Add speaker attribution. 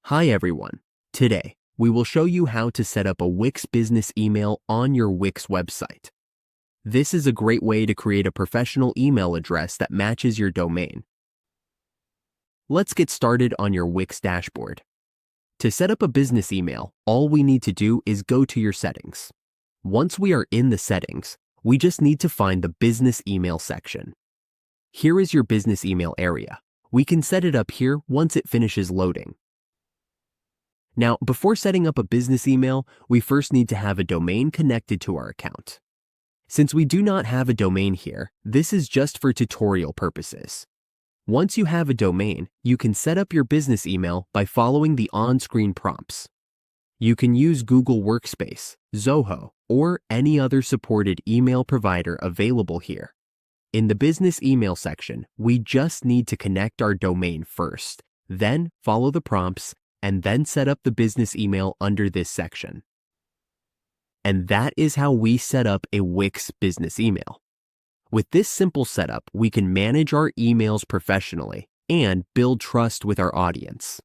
Speaker 1: Hi everyone. Today, we will show you how to set up a Wix business email on your Wix website. This is a great way to create a professional email address that matches your domain. Let's get started on your Wix dashboard. To set up a business email, all we need to do is go to your settings. Once we are in the settings, we just need to find the business email section. Here is your business email area. We can set it up here once it finishes loading. Now, before setting up a business email, we first need to have a domain connected to our account. Since we do not have a domain here, this is just for tutorial purposes. Once you have a domain, you can set up your business email by following the on-screen prompts. You can use Google Workspace, Zoho, or any other supported email provider available here. In the business email section, we just need to connect our domain first, then follow the prompts, and then set up the business email under this section. And that is how we set up a Wix business email. With this simple setup, we can manage our emails professionally and build trust with our audience.